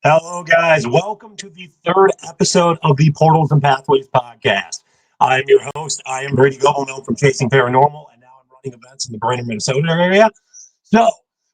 Hello, guys. Welcome to the third episode of the Portals and Pathways podcast. I am your host. I am Brady, known from Chasing Paranormal, and now I'm running events in the Brady, Minnesota area. So,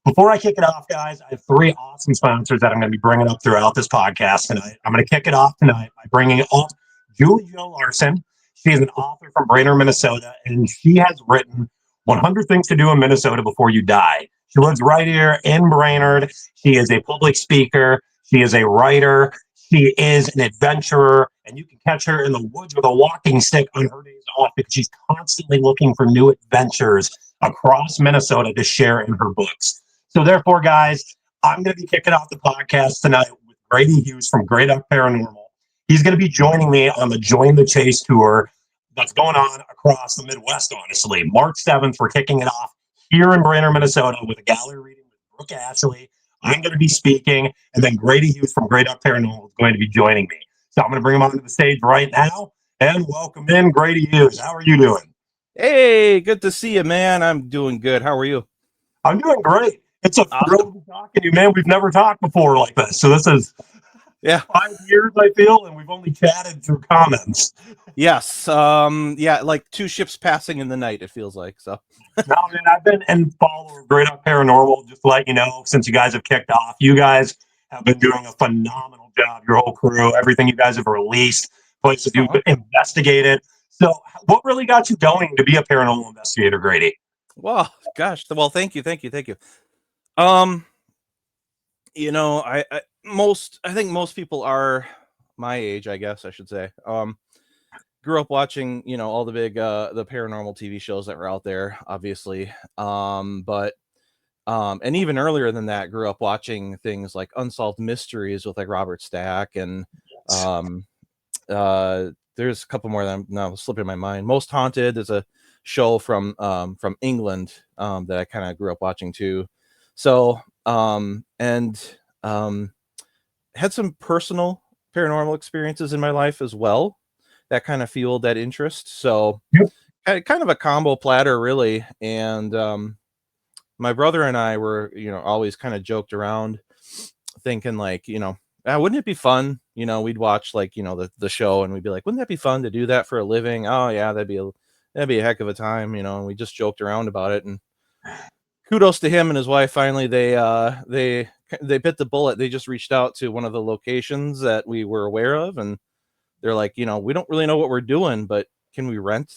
before I kick it off, guys, I have three awesome sponsors that I'm going to be bringing up throughout this podcast tonight. I'm going to kick it off tonight by bringing up Julie Jo Larson. She is an author from Brainerd, Minnesota, and she has written 100 Things to Do in Minnesota Before You Die. She lives right here in Brainerd. She is a public speaker. She is a writer. She is an adventurer, and you can catch her in the woods with a walking stick on her days off because she's constantly looking for new adventures across Minnesota to share in her books. So, therefore, guys, I'm going to be kicking off the podcast tonight with Grady Hughes from Grady Paranormal. He's going to be joining me on the Join the Chase tour that's going on across the Midwest, honestly. March 7th, we're kicking it off here in Brainerd, Minnesota with a gallery reading with Brooke Ashley. I'm going to be speaking, and then Grady Hughes from Grady Paranormal is going to be joining me. So I'm going to bring him onto the stage right now and welcome in Grady Hughes. How are you doing? Hey, good to see you, man. I'm doing good. How are you? I'm doing great. It's a thrill to be talking to you, man. We've never talked before like this. So this is 5 years, I feel, and we've only chatted through comments. Yes. Like two ships passing in the night, it feels like. So No, man, I've been in follower of Great Up Paranormal, just to let you know, since you guys have kicked off. You guys have been doing a phenomenal job, your whole crew, everything you guys have released, places you've investigated. So what really got you going to be a paranormal investigator, Grady? Well, gosh. Well, thank you. I think most people are my age, I guess I should say. Grew up watching, all the big the paranormal TV shows that were out there, obviously. And even earlier than that, grew up watching things like Unsolved Mysteries with like Robert Stack, and there's a couple more that I'm now slipping my mind. Most Haunted is a show from England that I kind of grew up watching too. So had some personal paranormal experiences in my life as well that kind of fueled that interest. So kind of a combo platter, really. And my brother and I were, always kind of joked around thinking like, wouldn't it be fun? We'd watch like, the show and we'd be like, wouldn't that be fun to do that for a living? Oh yeah, that'd be a heck of a time, and we just joked around about it. And kudos to him and his wife. Finally, they bit the bullet. They just reached out to one of the locations that we were aware of, and they're like, we don't really know what we're doing, but can we rent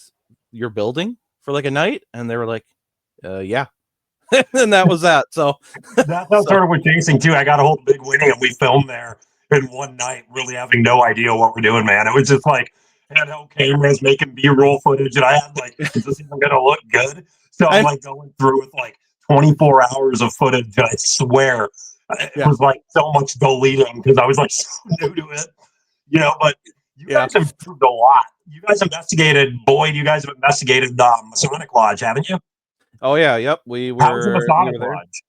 your building for like a night? And they were like, yeah. And that was that. So that's how started with chasing too. I got a hold of Big Winnie and we filmed there in one night, really having no idea what we're doing, man. It was just like handheld cameras making B-roll footage, and I had like, is this even gonna look good? So I'm like going through with like 24 hours of footage, and I swear it was like so much deleting because I was like so new to it, but you guys have improved a lot. You guys investigated, Boyd, you guys have investigated Masonic Lodge, haven't you? Oh yeah, yep. We How's the were Masonic there. Lodge?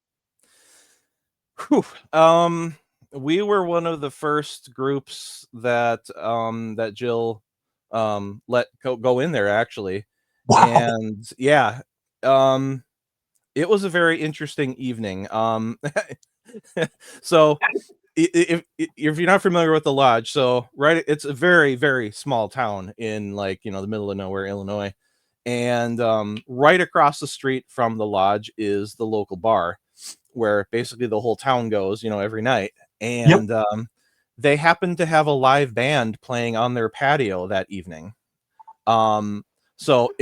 Whew. We were one of the first groups that that Jill let go in there, actually. Wow. And yeah, it was a very interesting evening. So if you're not familiar with the lodge, so it's a very, very small town in like, the middle of nowhere, Illinois. And right across the street from the lodge is the local bar where basically the whole town goes, every night. And they happened to have a live band playing on their patio that evening. So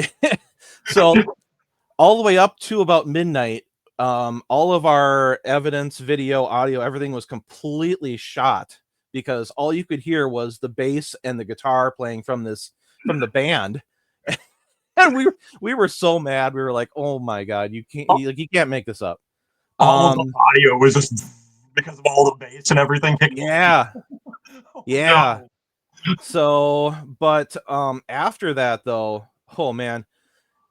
all the way up to about midnight, all of our evidence, video, audio, everything was completely shot because all you could hear was the bass and the guitar playing from the band. And we were so mad. We were like, "Oh my god, you can't make this up." All of the audio was just because of all the bass and everything. Yeah. No. So, but after that though, oh man,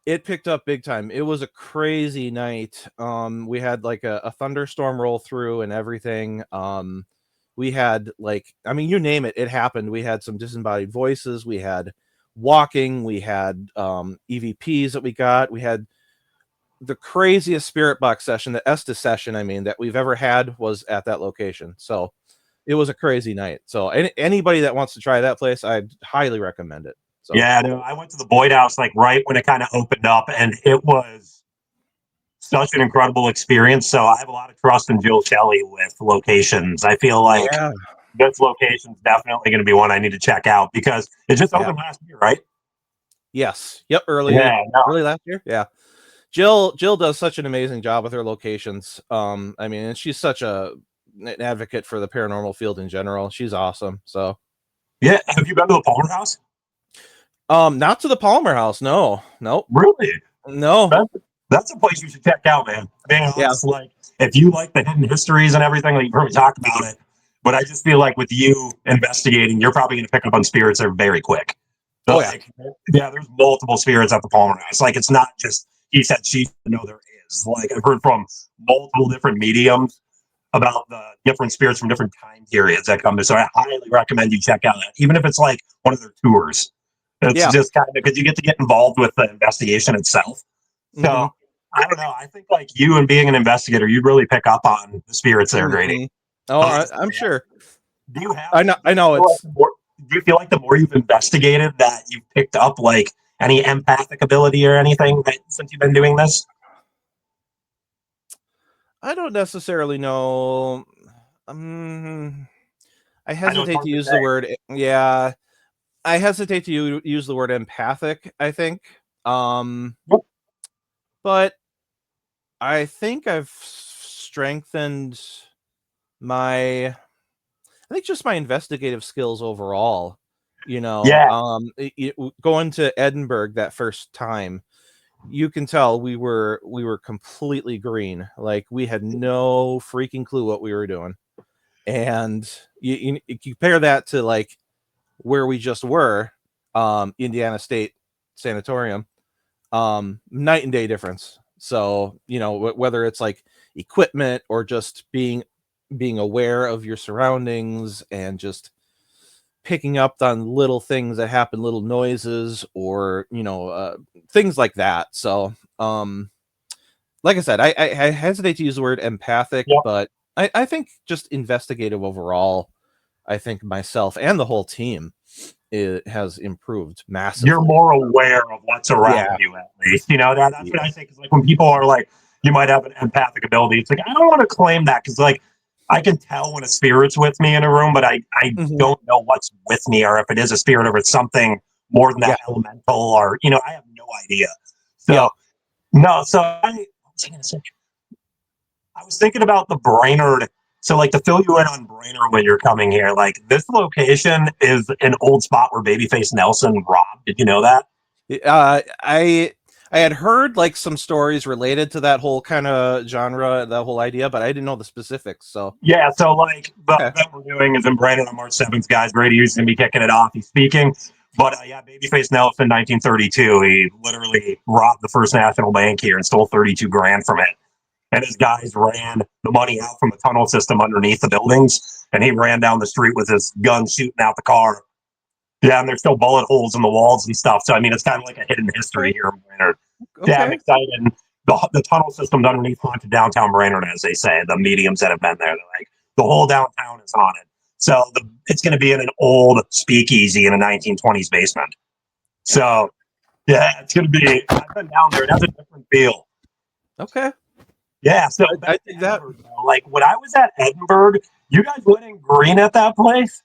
it picked up big time. It was a crazy night. We had like a thunderstorm roll through and everything. We had like, I mean, you name it, it happened. We had some disembodied voices. We had walking. We had EVPs that we got. We had the craziest spirit box session, the Estes session, I mean, that we've ever had was at that location. So it was a crazy night. So anybody that wants to try that place, I'd highly recommend it. So Yeah, no, I went to the Boyd House like right when it kind of opened up, and it was such an incredible experience. So I have a lot of trust in Jill Shelley with locations. I feel like yeah, this location is definitely going to be one I need to check out because it just yeah, opened last year, right? yes, yep, early Yeah, no, early last year. Yeah. Jill does such an amazing job with her locations. I mean, and she's such an advocate for the paranormal field in general. She's awesome. So, yeah. Have you been to the Palmer House? not to the Palmer House. No, nope, Really? no. That's, that's a place you should check out, man. Being Yeah. honest, like if you like the hidden histories and everything, like you've heard me talk about it. But I just feel like with you investigating, you're probably going to pick up on spirits that are very quick. So, Oh yeah. like, yeah, there's multiple spirits at the Palmer House. Like, it's not just he said, she said. No, there is. Like, I've heard from multiple different mediums about the different spirits from different time periods that come to. So, I highly recommend you check out that, even if it's like one of their tours. It's Yeah. just kind of because you get to get involved with the investigation itself. Mm-hmm. So, I don't know. I think like you and being an investigator, you'd really pick up on the spirits there, Grady. Mm-hmm. Oh, Honestly, I'm sure. do you have? I know. I know. Feel like It's. the more, do you feel like the more you've investigated that you've picked up like any empathic ability or anything that, since you've been doing this? I don't necessarily know. Um, I I know it's hesitate to hard to use the say. word. Yeah, I hesitate to use the word empathic. I think. Um, Yep. but I think I've strengthened my, I think just my investigative skills overall. Yeah, Going to Edinburgh that first time, you can tell we were completely green. Like we had no freaking clue what we were doing. And you compare that to like where we just were, Indiana State Sanatorium, night and day difference. So whether it's like equipment or just being aware of your surroundings and just picking up on little things that happen, little noises or things like that. So like I said, I hesitate to use the word empathic, yep. but I think just investigative overall. I think myself and the whole team, it has improved You're massively. more aware of what's around Yeah. you, at least. You know that's Yeah. what I think. Is like when people are like, you might have an empathic ability. It's like I don't want to claim that because like I can tell when a spirit's with me in a room, but I Mhm. don't know what's with me or if it is a spirit or if it's something more than Yeah. that elemental or I have no idea. Yep. So no, so what was I gonna say? I was thinking about the Brainerd. So, like, to fill you in on Brainerd when you're coming here, like, this location is an old spot where Babyface Nelson robbed. Did you know that? I had heard like some stories related to that whole kind of genre, that whole idea, but I didn't know the specifics. So Yeah. So, like, the okay. event we're doing is in Brainerd on March 7th, guys. Grady Hughes is going to be kicking it off. He's speaking. But yeah, Babyface Nelson, 1932, he literally robbed the First National Bank here and stole 32 grand from it. And his guys ran the money out from the tunnel system underneath the buildings. And he ran down the street with his gun shooting out the car. Yeah, and there's still bullet holes in the walls and stuff. So I mean, it's kind of like a hidden history here in Brainerd. Yeah, I'm Okay. excited. And the tunnel system's underneath haunted downtown Brainerd, as they say. The mediums that have been there, they're like the whole downtown is haunted. So it's going to be in an old speakeasy in a 1920s basement. So yeah, it's going to be. I've been down there. It has a different feel. Okay. Yeah. So I back to think that Edinburgh. Though. Like when I was at Edinburgh, you guys went in green at that place.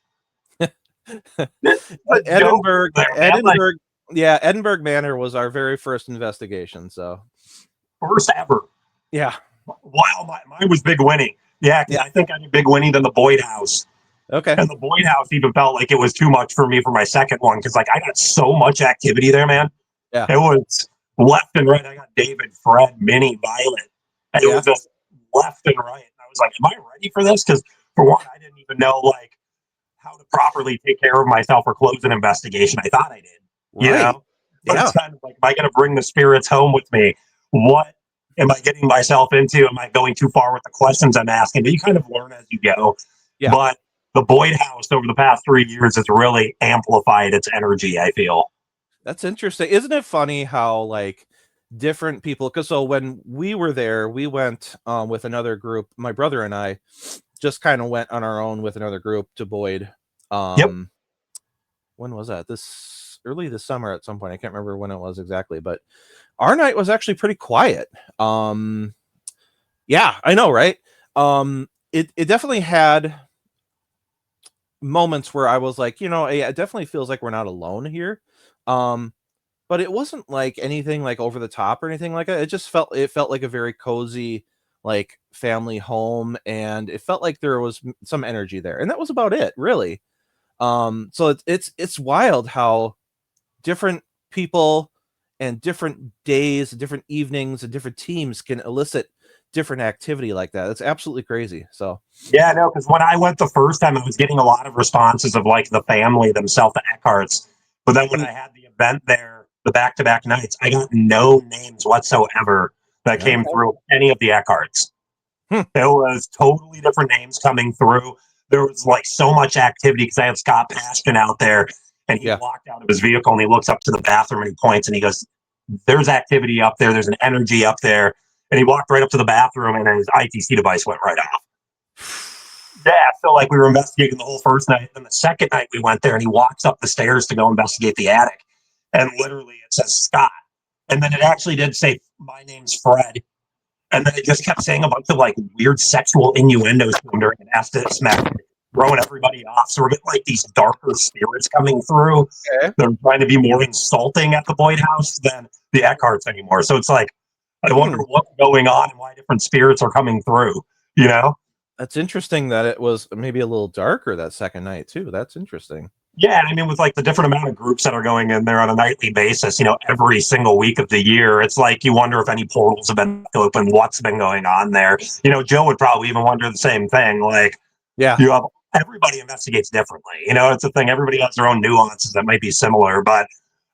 It's a joke Edinburgh, there, man. Like Edinburgh, yeah, Edinburgh Manor was our very first investigation. So first ever. yeah, Wow, mine was Big Winnie. Yeah, because yeah, I think I did Big Winnie than the Boyd House. okay, And the Boyd House even felt like it was too much for me for my second one because like I got so much activity there, man. yeah, It was left and right. I got David, Fred, Minnie, Violet. And it yeah, was just left and right. And I was like, am I ready for this? Because for one, I didn't even know like how to properly take care of myself or close an investigation. I thought I did, right, But yeah, it's kind of like, am I going to bring the spirits home with me? What am I getting myself into? Am I going too far with the questions I'm asking? But you kind of learn as you go. yeah. But the Boyd House over the past 3 years has really amplified its energy, I feel. That's interesting. Isn't it funny how like different people? Because so when we were there, we went with another group, my brother and I, just kind of went on our own with another group to Boyd. Yep. When was that? Early this summer at some point. I can't remember when it was exactly, but our night was actually pretty quiet. Yeah, I know, right? It definitely had moments where I was like, it definitely feels like we're not alone here. But it wasn't like anything like over the top or anything like that. It felt like a very cozy, like family home, and it felt like there was some energy there, and that was about it, really. So it's wild how different people and different days, different evenings, and different teams can elicit different activity like that. It's absolutely crazy. So Yeah, no, because when I went the first time, I was getting a lot of responses of like the family themselves, the Eckharts. But then when I had the event there, the back-to-back nights, I got no names whatsoever that came okay. through any of the Eckharts. Hmm. There was totally different names coming through. There was like so much activity because I have Scott Paston out there, and he Yeah. walked out of his vehicle and he looks up to the bathroom and he points and he goes, "There's activity up there. There's an energy up there." And he walked right up to the bathroom and his ITC device went right off. Yeah, so like we were investigating the whole first night. Then the second night we went there and he walks up the stairs to go investigate the attic. And literally it says Scott. And then it actually did say, "My name's Fred." And then it just kept saying a bunch of like weird sexual innuendos to him during an Estes match, throwing everybody off. So we're getting like these darker spirits coming through. Okay. They're trying to be more insulting at the Boyd House than the Eckharts anymore. So it's like, I wonder what's going on and why different spirits are coming through, you know? That's interesting that it was maybe a little darker that second night too. That's interesting. Yeah, I mean, with like the different amount of groups that are going in there on a nightly basis, every single week of the year, it's like you wonder if any portals have been open, what's been going on there. Joe would probably even wonder the same thing. Like, Yeah. you have everybody investigates differently. It's a thing. Everybody has their own nuances that might be similar, but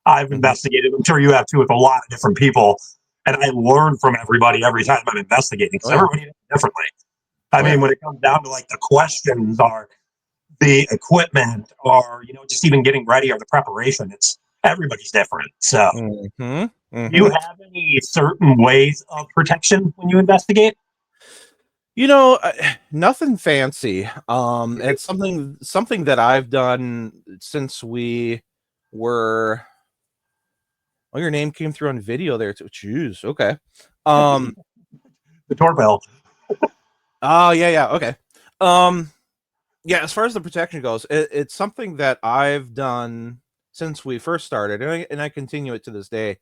I've investigated. I'm sure you have too with a lot of different people, and I learn from everybody every time I'm investigating because Oh, yeah. everybody does it differently. I mean, when it comes down to like the questions are the equipment or just even getting ready or the preparation, it's everybody's different. So do you have any certain ways of protection when you investigate? Nothing fancy. It's something that I've done since we were. Oh, your name came through on video there too. Jeez. Okay. The doorbell. Oh yeah. Okay. Yeah. As far as the protection goes, it's something that I've done since we first started, and I continue it to this day.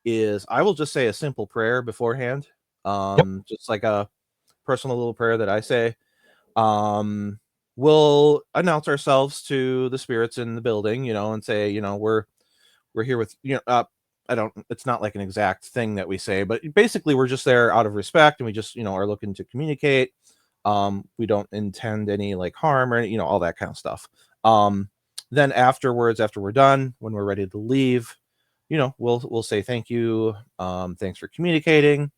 Is I will just say a simple prayer beforehand. Yep. Just like a personal little prayer that I say. Um, we'll announce ourselves to the spirits in the building, and say, we're here with, I don't, it's not like an exact thing that we say, but basically we're just there out of respect, and we just, are looking to communicate. We don't intend any like harm or any, all that kind of stuff. Then afterwards, after we're done, when we're ready to leave, we'll say thank you. Thanks for communicating.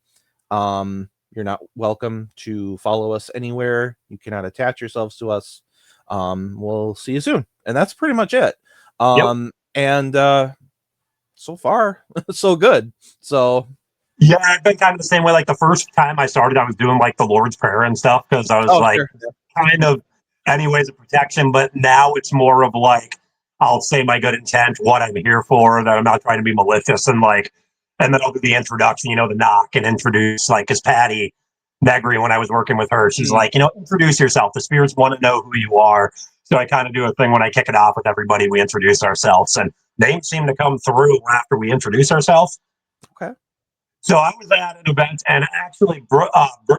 You're not welcome to follow us anywhere. You cannot attach yourselves to us. We'll see you soon. And that's pretty much it. Yep. And so far, so good. So Yeah, I've been kind of the same way. Like the first time I started, I was doing like the Lord's Prayer and stuff because I was like sure. kind of any ways of protection. But now it's more of like I'll say my good intent, what I'm here for, that I'm not trying to be malicious, and then I'll do the introduction, the knock and introduce like because Patty Negri, when I was working with her, she's like, introduce yourself. The spirits want to know who you are. So I kind of do a thing when I kick it off with everybody. We introduce ourselves, and names seem to come through after we introduce ourselves. Okay. So I was at an event, and actually, Brooke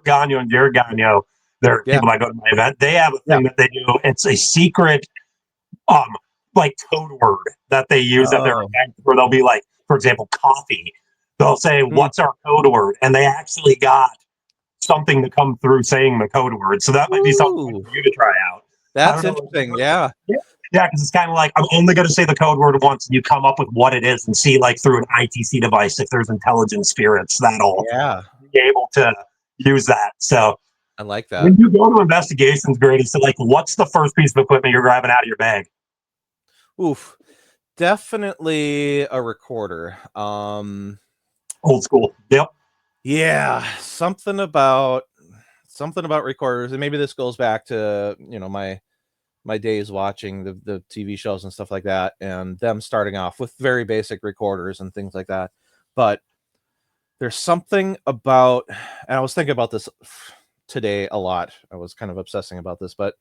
Gagnon and Jared Gagnon, they're Yeah. people that go to my event. They have a Yeah. thing that they do. It's a secret, like code word that they use at their Oh. event, where they'll be like, for example, coffee. They'll say, "What's our code word?" And they actually got something to come through saying the code word. So that might be something Ooh, for you to try out. I that's don't know. interesting. Yeah. Yeah, because it's kind of like I'm only going to say the code word once, and you come up with what it is, and see like through an ITC device if there's intelligent spirits that'll Yeah. be able to use that. So I like that. when you go to investigations, Grady, so like, what's the first piece of equipment you're grabbing out of your bag? Oof. Definitely a recorder. Old school. Yep. Yeah, something about something about recorders, and maybe this goes back to, my days watching the TV shows and stuff like that, and them starting off with very basic recorders and things like that. But there's something about, and I was thinking about this today a lot. I was kind of obsessing about this, but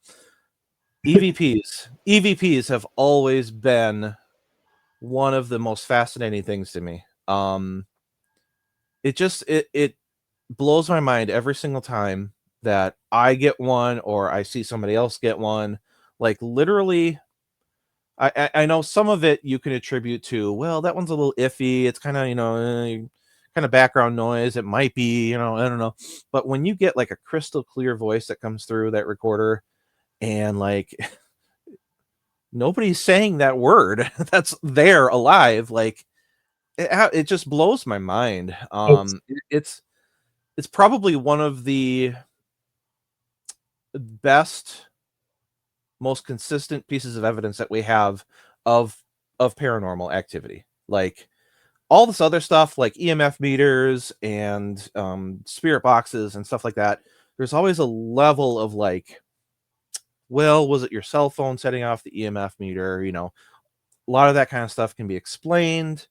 EVPs have always been one of the most fascinating things to me. It blows my mind every single time that I get one or I see somebody else get one. Like literally, I know some of it you can attribute to, well, that one's a little iffy. It's kind of, kind of background noise. It might be, I don't know. But when you get like a crystal clear voice that comes through that recorder, and like nobody's saying that word that's there alive, like it just blows my mind. It's probably one of the best, most consistent pieces of evidence that we have of paranormal activity. Like all this other stuff, like EMF meters and spirit boxes and stuff like that, there's always a level of like, well, was it your cell phone setting off the EMF meter? A lot of that kind of stuff can be explained.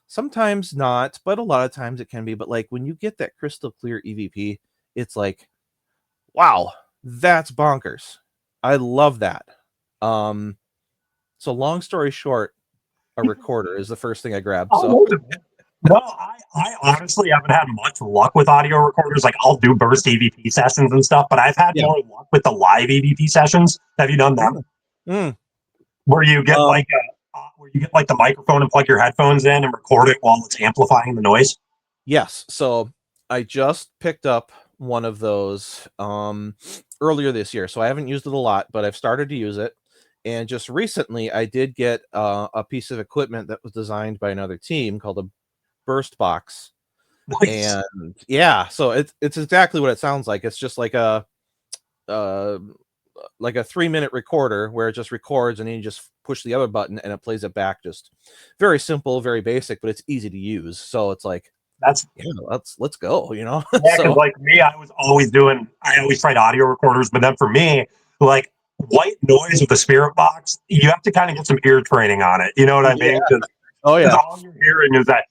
Sometimes not, but a lot of times it can be. But like when you get that crystal clear EVP, it's like, wow, that's bonkers. I love that. So long story short, a recorder is the first thing I grabbed. So No, I honestly haven't had much luck with audio recorders. Like I'll do burst EVP sessions and stuff, but I've had yeah. more luck with the live EVP sessions. Have you done them? Mm. Where you get like the microphone and plug your headphones in and record it while it's amplifying the noise? Yes. So I just picked up one of those earlier this year. So I haven't used it a lot, but I've started to use it. And just recently I did get a piece of equipment that was designed by another team called a burst box. Nice. And yeah, so it's exactly what it sounds like. It's just like a 3-minute recorder where it just records and then you just push the other button and it plays it back. Just very simple, very basic, but it's easy to use. So it's like, That's let's go, yeah, because So like me, I always tried audio recorders, but then for me, like white noise with the spirit box, you have to kind of get some ear training on it. You know what I yeah. mean? Because Oh yeah. all you're hearing is that.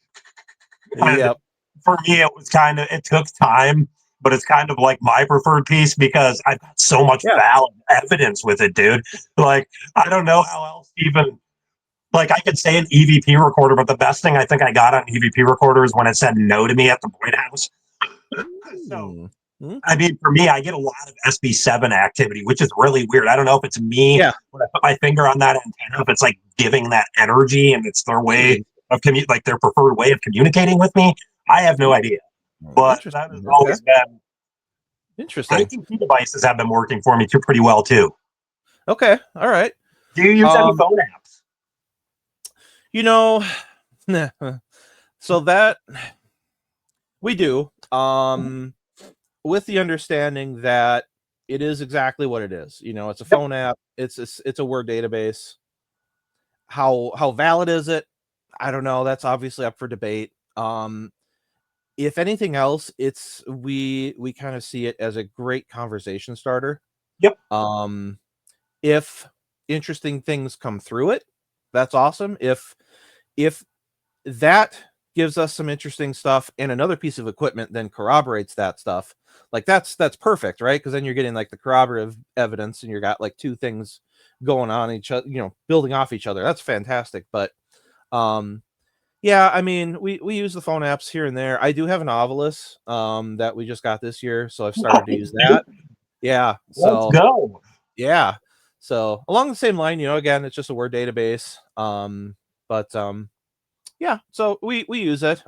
And Yep. for me, it took time, but it's kind of like my preferred piece because I've got so much Yeah. valid evidence with it, dude. Like, I don't know how else even, like, I could say an EVP recorder, but the best thing I think I got on an EVP recorder is when it said no to me at the White House. So, Mm. I mean, for me, I get a lot of SB7 activity, which is really weird. I don't know if it's me Yeah. when I put my finger on that antenna, if it's like giving that energy and it's their way Mhm. of like their preferred way of communicating with me. I have no idea, but that has Interesting. Okay. always been. I Interesting. think two devices have been working for me too pretty well too. Okay. All right. Do you use any Um, phone apps? you know, so that we do. With the understanding that it is exactly what it is. It's a Yep. phone app. It's a word database. How valid is it? I don't know. That's obviously up for debate. If anything else, we kind of see it as a great conversation starter. Yep. If interesting things come through it, that's awesome. If that gives us some interesting stuff and another piece of equipment then corroborates that stuff, like that's perfect, right? Because then you're getting like the corroborative evidence and you got like two things going on each other, building off each other. That's fantastic. But yeah, I mean, we use the phone apps here and there. I do have an Ovilus that we just got this year, so I've started to use that. Yeah, Let's so go. yeah, so along the same line, again, it's just a word database. But yeah, so we use it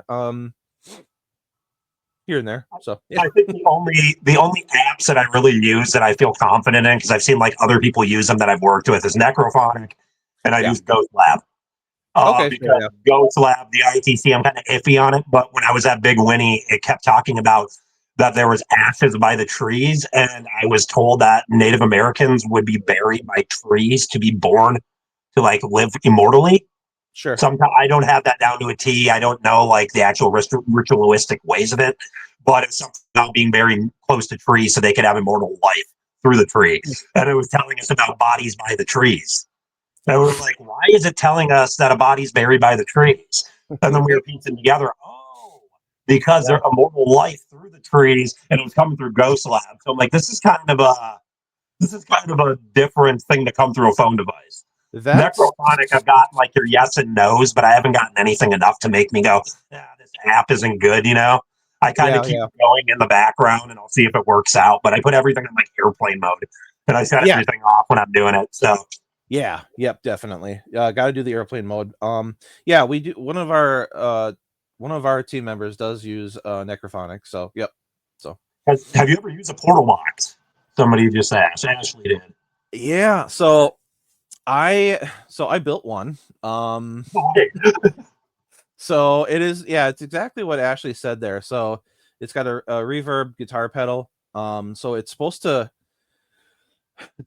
here and there. So yeah, I think the only apps that I really use that I feel confident in because I've seen like other people use them that I've worked with is Necrophonic, and I yeah, use Ghost Lab. okay, sure, Because yeah, Ghost Lab, the ITC, I'm kind of iffy on it. But when I was at Big Winnie, it kept talking about that there was ashes by the trees, and I was told that Native Americans would be buried by trees to be born to like live immortally. Sure. Sometimes I don't have that down to a T. I don't know like the actual ritualistic ways of it, but it's something about being very close to trees so they could have immortal life through the tree. And it was telling us about bodies by the trees. And we were like, why is it telling us that a body's buried by the trees? And then we were piecing together, oh, because Yeah. they're immortal life through the trees, and it was coming through Ghost Lab. So I'm like, this is kind of a different thing to come through a phone device. That's Necrophonic, I've gotten like your yes and no's, but I haven't gotten anything enough to make me go, yeah, this app isn't good, you know? I kind of keep yeah. going in the background and I'll see if it works out, but I put everything in like airplane mode and I set Yeah. everything off when I'm doing it. So Yeah, yep, definitely. Got to do the airplane mode. Yeah, we do. One of our team members does use necrophonic. So, yep. So, have you ever used a portal box? Somebody just asked. Ashley did. yeah. So I built one. So it is. Yeah, it's exactly what Ashley said there. So it's got a reverb guitar pedal. So it's supposed to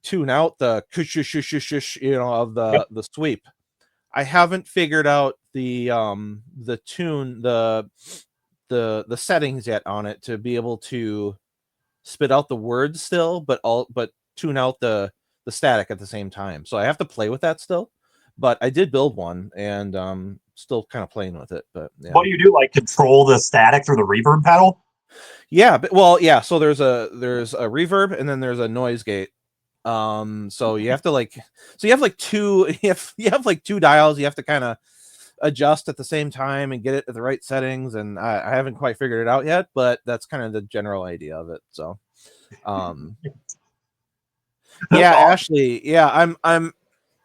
tune out the of Yep. the sweep. I haven't figured out the tune the settings yet on it to be able to spit out the words still, but tune out the static at the same time. So I have to play with that still. But I did build one and still kind of playing with it. But yeah. What do you do? Like control the static through the reverb pedal? Yeah, but well, yeah, so there's a reverb and then there's a noise gate. So you have to you have like two you have like two dials you have to kind of adjust at the same time and get it at the right settings, and I haven't quite figured it out yet, but that's kind of the general idea of it. So um That's yeah, awesome. Ashley, yeah, I'm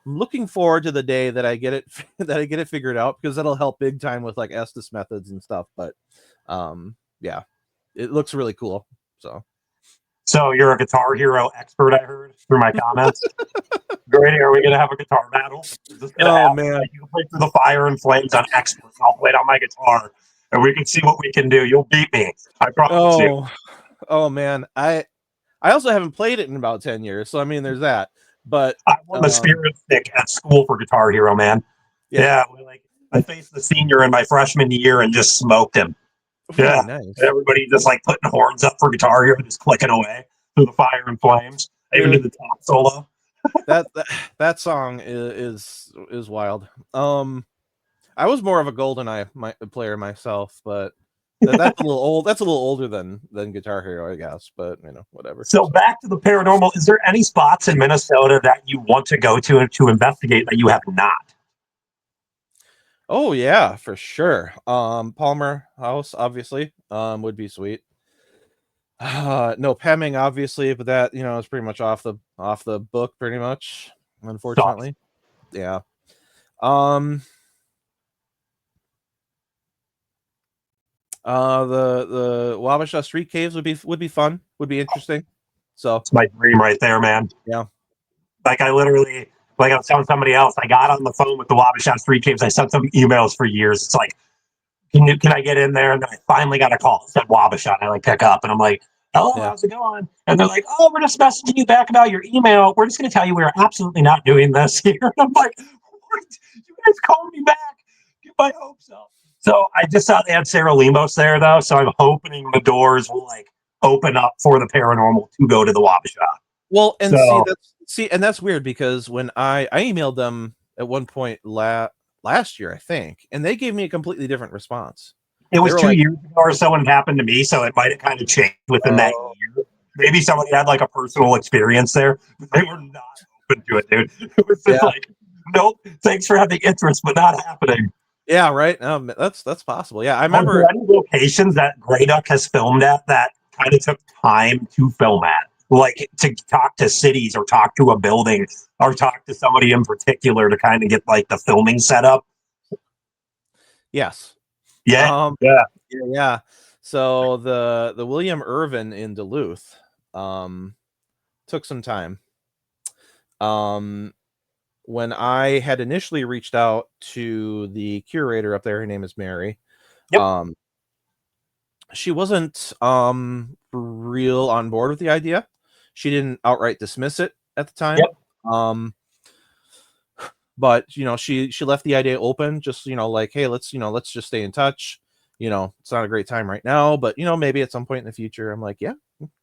looking forward to the day that I get it that I get it figured out, because that'll help big time with like Estes methods and stuff. But yeah, it looks really cool. So you're a Guitar Hero expert, I heard through my comments. Grady, are we going to have a guitar battle? Is this going to Oh happen? man. Like you can play through the fire and flames on expert. I'll play it on my guitar, and we can see what we can do. You'll beat me, I promise you. Oh man, I also haven't played it in about 10 years, so I mean there's that. But I won the spirit stick at school for Guitar Hero, man. yeah. Yeah, I faced the senior in my freshman year and just smoked him. Ooh, Yeah, nice. everybody just like putting horns up for Guitar Hero, just clicking away through the fire and flames. I even did Dude, the top solo. that song is wild. I was more of a GoldenEye player myself, but that's a little old. That's a little older than Guitar Hero, I guess. But whatever. So back to the paranormal. Is there any spots in Minnesota that you want to go to investigate that you have not? Oh yeah, for sure. Palmer House, obviously, would be sweet. No Pemming, obviously, but that is pretty much off the book, pretty much. Sucks. Unfortunately, yeah. Um, the Wabasha Street Caves would be fun, would be interesting. So It's my dream right there, man. yeah, Like I literally, like I was telling somebody else, I got on the phone with the Wabasha Street Caves. I sent them emails for years. It's like, can I get in there? And then I finally got a call. It said Wabasha. And I like pick up and I'm like, hello, yeah, how's it going? And they're like, oh, we're just messaging you back about your email. We're just going to tell you we're absolutely not doing this here. And I'm like, what? You guys called me back. Get my hopes up. So I just saw they had Sarah Limos there though. So I'm hoping the doors will like open up for the paranormal to go to the Wabasha. well, and So and that's weird, because when I emailed them at one point last year, I think, and they gave me a completely different response. it They was were two like, years ago or so when it happened to me. So it might have kind of changed within that "Oh, year. Maybe somebody had like a personal experience there. They were not open to it, dude. It was just yeah, like, nope, thanks for having interest, but not happening. yeah, right." That's possible. Yeah, I Are there remember. any locations that Grey Duck has filmed at that kind of took time to film at? Like to talk to cities or talk to a building or talk to somebody in particular to kind of get like the filming set up? Yes. Yeah. Um. Yeah. Yeah. So the William Irvin in Duluth, um, took some time. Um, when I had initially reached out to the curator up there, her name is Mary. Yep. Um, she wasn't real on board with the idea. She didn't outright dismiss it at the time. Yep. Um, but she left the idea open, just like, hey, let's just stay in touch. It's not a great time right now, but maybe at some point in the future. I'm like, yeah,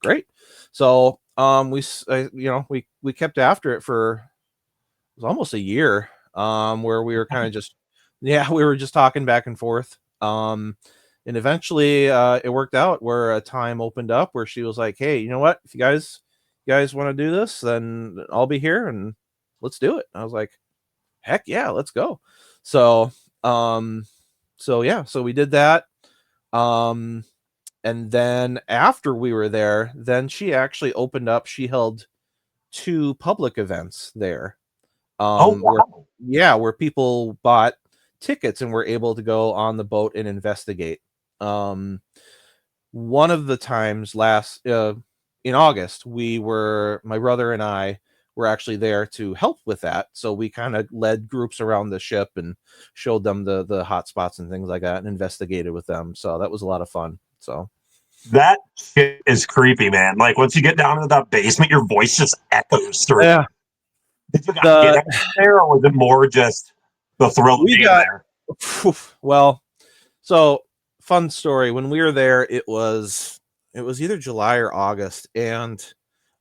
great. So we kept after it for, it was almost a year, where we were kind of just, yeah, we were just talking back and forth. And eventually it worked out where a time opened up where she was like, hey, you know what, if you guys want to do this, then I'll be here and let's do it. I was like, heck yeah, let's go. So so we did that. um and then after we were there, then she actually opened up, she held 2 public events there, Oh, where, wow. yeah, where people bought tickets and were able to go on the boat and investigate. One of the times last in August, my brother and I were actually there to help with that. So we kind of led groups around the ship and showed them the hot spots and things like that and investigated with them. So that was a lot of fun. So That shit is creepy, man. Like once you get down into that basement, your voice just echoes through. yeah, Did you guys get the anything there, or was it more just the thrill of we being got there? well, so fun story. When we were there, it was either July or August, and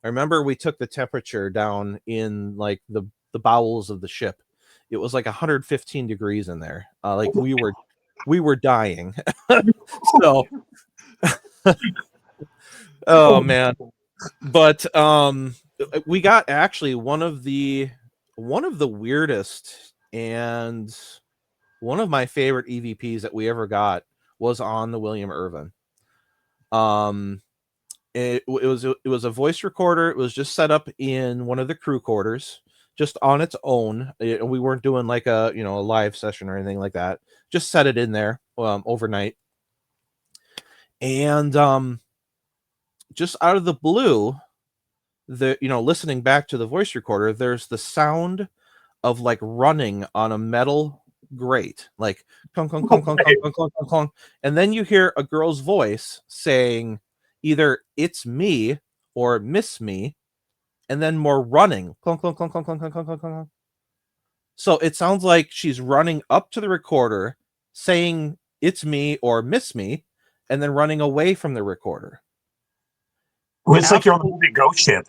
I remember we took the temperature down in like the bowels of the ship. It was like 115 degrees in there. Like we were dying. So, oh man. But we got actually one of the weirdest and one of my favorite EVPs that we ever got was on the William Irvin. Um, it was a voice recorder. It was just set up in one of the crew quarters, just on its own. We weren't doing like a live session or anything like that. Just set it in there overnight, and just out of the blue, listening back to the voice recorder, there's the sound of like running on a metal grate, like clunk, clunk, clunk, clunk, clunk, clunk, clunk, clunk, clunk. And then you hear a girl's voice saying either "it's me" or "miss me," and then more running, clunk, clunk, clunk, clunk, clunk, clunk, clunk, clunk, clunk. So it sounds like she's running up to the recorder saying "it's me" or "miss me," and then running away from the recorder. It's like you're on the movie Ghost Ship.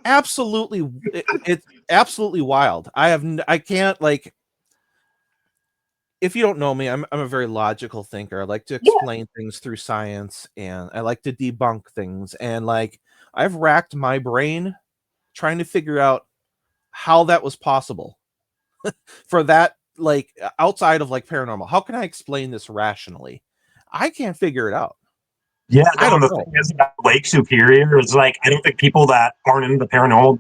Absolutely, it's absolutely wild. I can't, like, if you don't know me, I'm a very logical thinker. I like to Yeah. explain things through science, and I like to debunk things, and like I've racked my brain trying to figure out how that was possible for that, like, outside of like paranormal. How can I explain this rationally? I can't figure it out. Yeah, I no, don't the know. thing is about Lake Superior is like I don't think people that aren't into the paranormal,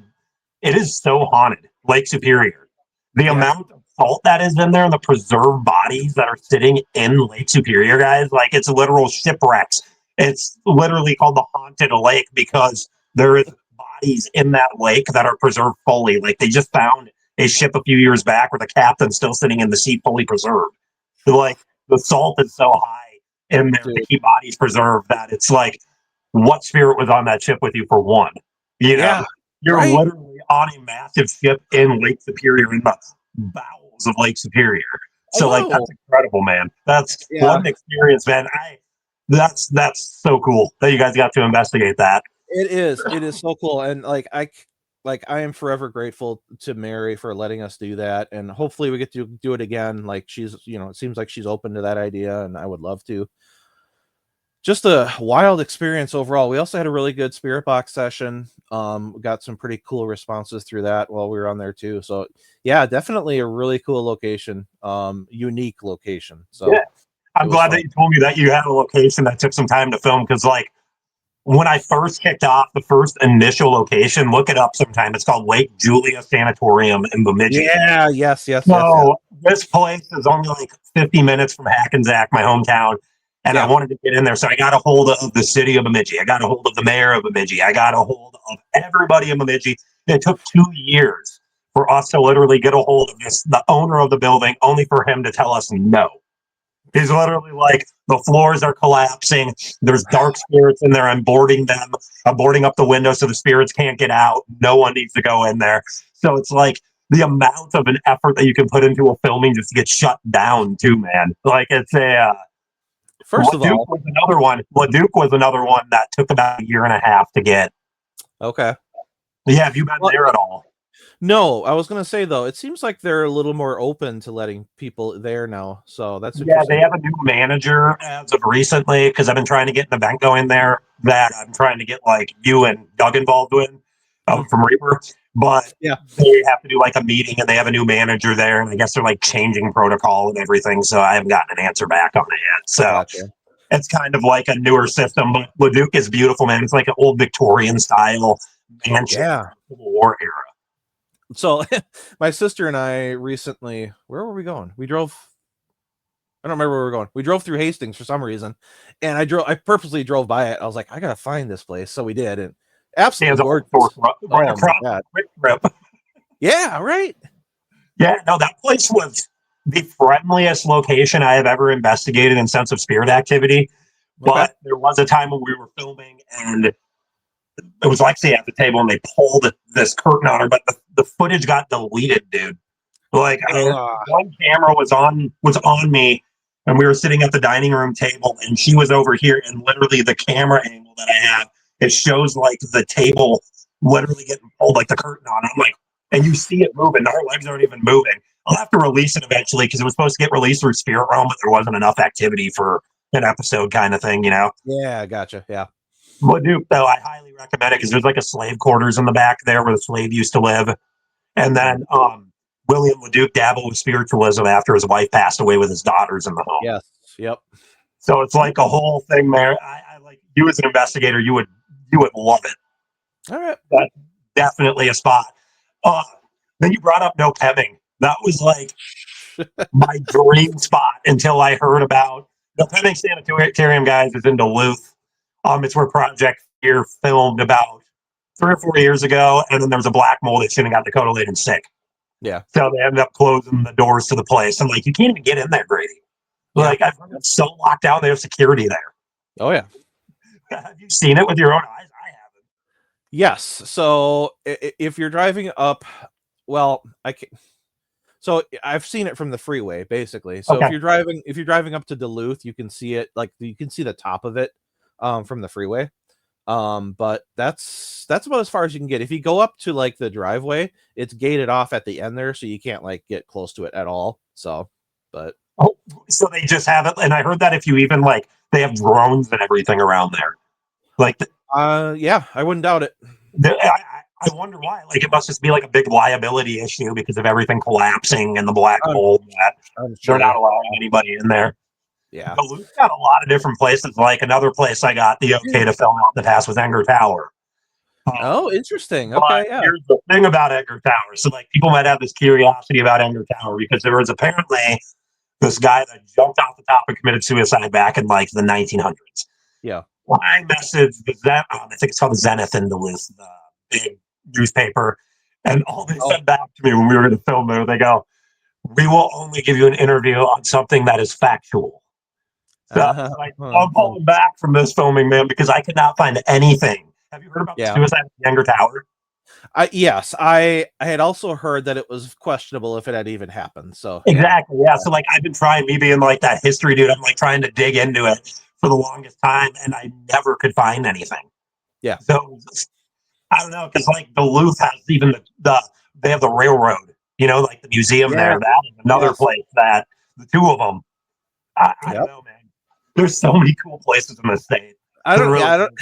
it is so haunted. Lake Superior. The Yeah. amount of salt that is in there and the preserved bodies that are sitting in Lake Superior, guys, like it's literal shipwrecks. It's literally called the haunted lake because there is bodies in that lake that are preserved fully. Like they just found a ship a few years back where the captain's still sitting in the seat fully preserved. So, like the salt is so high in there to Dude. keep bodies preserved that it's like what spirit was on that ship with you for one? You know, Yeah. you're Right. literally on a massive ship in Lake Superior, in the bowels of Lake Superior. I So, like, know. that's incredible, man. That's what Yeah. an experience, man. That's so cool that you guys got to investigate that. It is. It is so cool, and I am forever grateful to Mary for letting us do that, and hopefully we get to do it again. Like it seems like she's open to that idea, and I would love to. Just a wild experience overall. We also had a really good spirit box session. We got some pretty cool responses through that while we were on there too. So yeah, definitely a really cool location, unique location. So Yeah, it I'm was glad fun. that you told me that you had a location that took some time to film because, like, when I first kicked off the first initial location, look it up sometime. It's called Lake Julia Sanatorium in Bemidji. Yeah. Yes. Yes. Yes. Yes. So this place is only like 50 minutes from Hackensack, my hometown. And I Yeah. wanted to get in there. So I got a hold of the city of Bemidji. I got a hold of the mayor of Bemidji. I got a hold of everybody in Bemidji. It took 2 years for us to literally get a hold of the owner of the building, only for him to tell us no. He's literally like, the floors are collapsing. There's dark spirits in there. I'm boarding them. I'm boarding up the window so the spirits can't get out. No one needs to go in there. So it's like the amount of an effort that you can put into a filming just to get shut down too, man. Like it's a First of all, was another one. Leduc was another one that took about a year and a half to get. okay. Yeah, have you been there at all? No, I was gonna say though, it seems like they're a little more open to letting people there now. So that's Yeah, they interesting. have a new manager as of recently because I've been trying to get an event going there that I'm trying to get like you and Doug involved with from Reaper. But Yeah. they have to do like a meeting and they have a new manager there. And I guess they're like changing protocol and everything. So I haven't gotten an answer back on it yet. So Gotcha. it's kind of like a newer system. But Leduc is beautiful, man. It's like an old Victorian style mansion Yeah. Civil War era. So my sister and I recently, where were we going? We drove. I don't remember where we were going. We drove through Hastings for some reason, and I purposely drove by it. I was like, I gotta find this place, so we did, and absolutely gorgeous. Right Oh my across god! the Quick Trip. Yeah, right. Yeah, no, that place was the friendliest location I have ever investigated in sense of spirit activity. Okay. But there was a time when we were filming and it was Lexi at the table and they pulled this curtain on her, but the footage got deleted, dude. Like one camera was on me and we were sitting at the dining room table and she was over here and literally the camera angle that I have, it shows like the table literally getting pulled like the curtain on. I'm like, and you see it moving. Our legs aren't even moving. I'll have to release it eventually because it was supposed to get released through Spirit Realm, but there wasn't enough activity for an episode kind of thing, you know? Yeah, gotcha. Yeah. Leduc, though, I highly recommend it because there's like a slave quarters in the back there where the slave used to live. And then William Leduc dabbled with spiritualism after his wife passed away with his daughters in the home. Yes. Yep. So it's like a whole thing there. I like you as an investigator, you would love it. All right. That's definitely a spot. Then you brought up No Pebbing. That was like my dream spot until I heard about No Pebbing Sanitarium, guys, is in Duluth. It's where Project Fear filmed about 3 or 4 years ago, and then there was a black mold that shouldn't have got Dakota laid in sick. Yeah. So they ended up closing the doors to the place. I'm like, you can't even get in there, Grady. Like, I've heard it's so locked down, they have security there. Oh yeah. Have you seen it with your own eyes? I haven't. Yes. So if you're driving up, well, so I've seen it from the freeway, basically. So Okay. if you're driving up to Duluth, you can see it, like you can see the top of it from the freeway. But that's about as far as you can get. If you go up to like the driveway, it's gated off at the end there, so you can't like get close to it at all. So, but So they just have it, and I heard that if you even like, they have drones and everything around there. Like, yeah, I wouldn't doubt it. I wonder why. Like, it must just be like a big liability issue because of everything collapsing and the black mold that they're not allowing anybody in there. Yeah. Duluth's got a lot of different places. Like another place I got the okay to film out in the past was Edgar Tower. Oh, interesting. Okay, yeah. Here's the thing about Edgar Tower. So, like, people might have this curiosity about Edgar Tower because there was apparently this guy that jumped off the top and committed suicide back in like the 1900s. Yeah. Well, I messaged the Zenith, I think it's called Zenith in Duluth, the big newspaper, and all they said back to me when we were going to film there, they go, "We will only give you an interview on something that is factual." So I'm pulling back from this filming, man, because I could not find anything. Have you heard about the suicide at the Younger Tower? Yes, I had also heard that it was questionable if it had even happened. So exactly, yeah. So like I've been trying, me being like that history dude, I'm like trying to dig into it for the longest time, and I never could find anything. Yeah. So I don't know, because like Duluth has even they have the railroad, you know, like the museum there. That is another place that the two of them. I don't know, man. There's so many cool places in the state. I don't.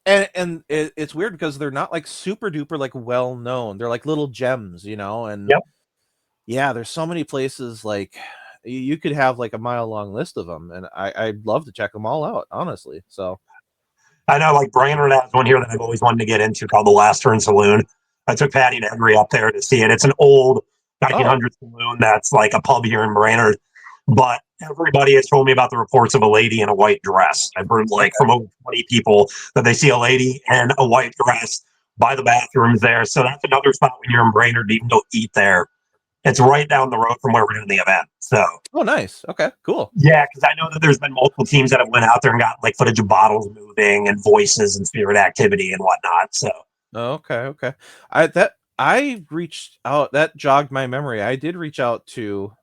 And it's weird because they're not like super duper like well known. They're like little gems, you know. And yeah, there's so many places. Like you could have like a mile long list of them, and I'd love to check them all out, honestly. So I know, like Brainerd has one here that I've always wanted to get into called the Last Turn Saloon. I took Patty and Henry up there to see it. It's an old 1900 saloon that's like a pub here in Brainerd. But everybody has told me about the reports of a lady in a white dress. I've heard like from over 20 people that they see a lady in a white dress by the bathrooms there. So that's another spot when you're in Brainerd to even go eat there. It's right down the road from where we're doing the event. So nice. Okay, cool. Yeah, because I know that there's been multiple teams that have went out there and got like footage of bottles moving and voices and spirit activity and whatnot. So okay. I reached out. That jogged my memory. I did reach out to.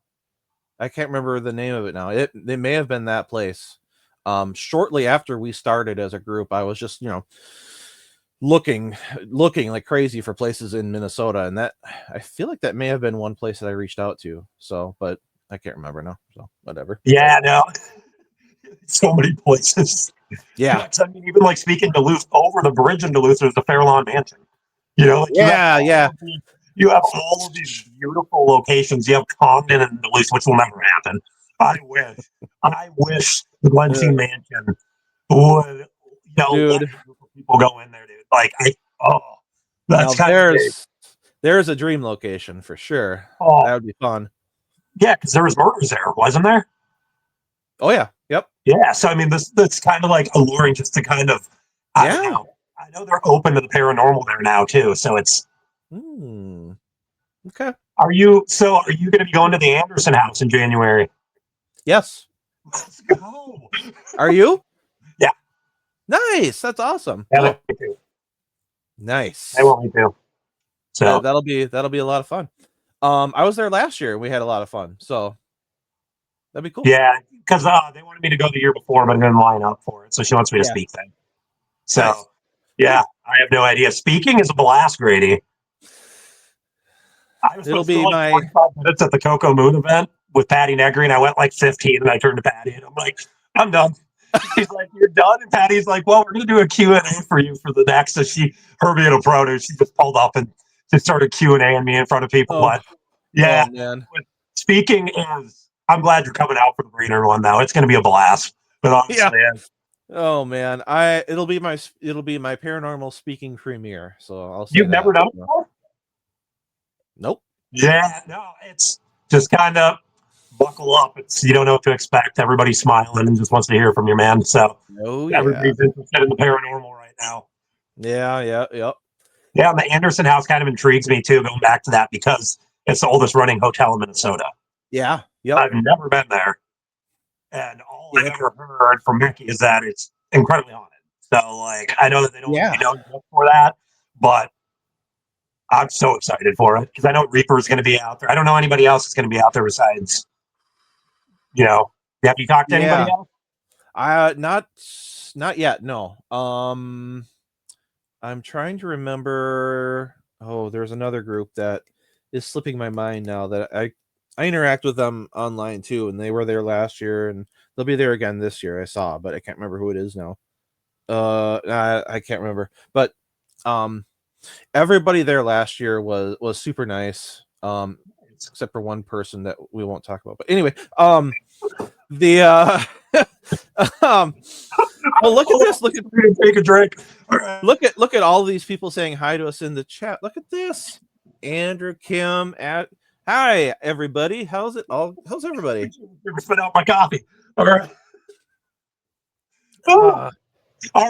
I can't remember the name of it now. It may have been that place. Shortly after we started as a group, I was just looking like crazy for places in Minnesota, and that I feel like that may have been one place that I reached out to. So, but I can't remember now. So whatever. Yeah, no, so many places. Yeah. I mean, even like speaking Duluth, over the bridge in Duluth, there's the Fairlawn Mansion. Like Yeah. you have all of these beautiful locations. You have Condon and Duluth, which will never happen. I wish the Glensheen Mansion would, let Dude. a group of people go in there, dude. That's Now kind of big. there's a dream location for sure. Oh, That would be fun. yeah, because there was murders there, wasn't there? Oh yeah. Yep. Yeah, so I mean, that's kind of like alluring, just to kind of, I don't know. I know they're open to the paranormal there now too, so it's. Okay. Are you going to be going to the Anderson house in January? Yes. Let's go. Are you? Yeah. Nice. That's awesome. Yeah, Cool. me too. Nice. They want me to. So that'll be a lot of fun. I was there last year. We had a lot of fun. So that'd be cool. yeah, because they wanted me to go the year before, but I didn't line up for it. So she wants me to speak then. So Nice. yeah, I have no idea. Speaking is a blast, Grady. I was It'll supposed to be go like 45 minutes at the Coco Moon event with Patty Negri, and I went like 15, and I turned to Patty, and I'm like, I'm done. She's like, you're done? And Patty's like, well, we're going to do a Q&A for you for the next. So her being a pro, she just pulled up and just started Q&A me in front of people. But yeah, man. Speaking is, I'm glad you're coming out for the breeder one, though. It's going to be a blast. But honestly, oh man, it'll be my paranormal speaking premiere. So I'll say you've never done it before? Nope. Yeah, no, it's just kind of buckle up. You don't know what to expect. Everybody's smiling and just wants to hear from your man. So everybody's interested in the paranormal right now. Yeah. Yeah, and the Anderson house kind of intrigues me too, going back to that, because it's the oldest running hotel in Minnesota. Yeah. Yep. I've never been there. And all I've ever heard from Mickey is that it's incredibly haunted. So I know that they don't want to be known just for that, but I'm so excited for it, because I know Reaper's going to be out there. I don't know anybody else that's going to be out there besides, have you talked to anybody else? Not yet. No. I'm trying to remember. Oh, there's another group that is slipping my mind now that I interact with them online too, and they were there last year, and they'll be there again this year. I saw, but I can't remember who it is now. I can't remember, but everybody there last year was super nice. Except for one person that we won't talk about. But anyway, well, look at this. Take a drink. Look at all these people saying hi to us in the chat. Look at this. Andrew, Kim, hi everybody. How's everybody? Spit out my coffee. All right. All right.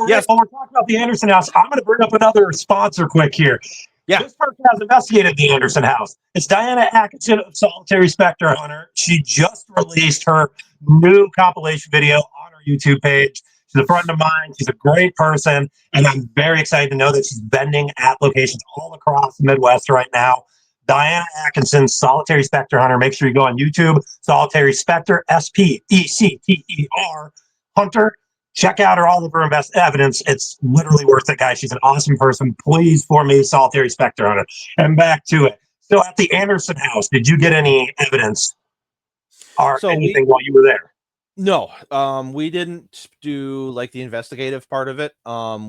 Yes. Well, we're talking about the Anderson house. I'm going to bring up another sponsor quick here. Yeah. This person has investigated the Anderson house. It's Diana Atkinson of Solitary Spectre Hunter. She just released her new compilation video on her YouTube page. She's a friend of mine. She's a great person. And I'm very excited to know that she's vending at locations all across the Midwest right now. Diana Atkinson, Solitary Spectre Hunter. Make sure you go on YouTube. Solitary Spectre, SPECTER Hunter. Check out all of her evidence. It's literally worth it, guys. She's an awesome person. Please, for me, Solitary Spectre Hunter. And back to it. So at the Anderson house, did you get any evidence or anything while you were there? No, we didn't do like the investigative part of it.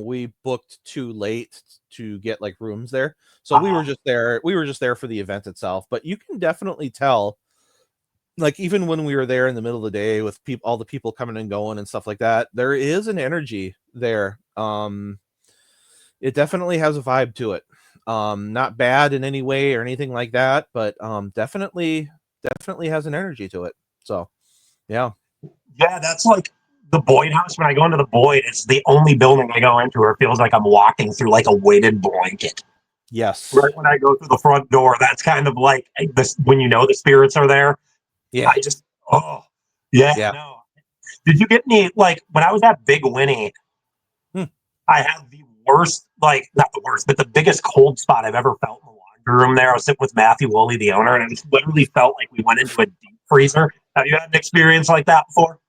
We booked too late to get like rooms there. So we were just there. We were just there for the event itself. But you can definitely tell, like even when we were there in the middle of the day with all the people coming and going and stuff like that, there is an energy there. It definitely has a vibe to it. Not bad in any way or anything like that, but definitely has an energy to it. So yeah, that's like the Boyd house. When I go into the Boyd, it's the only building I go into where it feels like I'm walking through like a weighted blanket. Yes. Right when I go through the front door, that's kind of like this, when the spirits are there. Yeah. I just, no. Did you get any, when I was at Big Winnie, I had the worst, not the worst, but the biggest cold spot I've ever felt in the room there. I was sitting with Matthew Woolley, the owner, and it just literally felt like we went into a deep freezer. Have you had an experience like that before?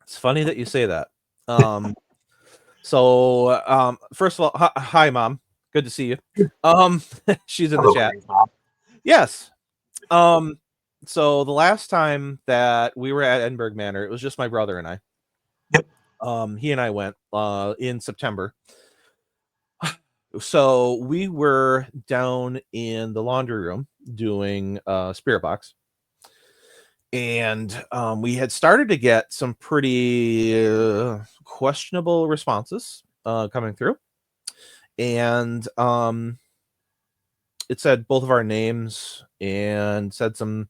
It's funny that you say that. First of all, hi, Mom. Good to see you. She's in the Hello, chat. Grace, Mom. Yes. So the last time that we were at Edinburgh Manor, it was just my brother and I. Yep. He and I went in September. So we were down in the laundry room doing Spirit Box. And we had started to get some pretty questionable responses coming through. And it said both of our names and said some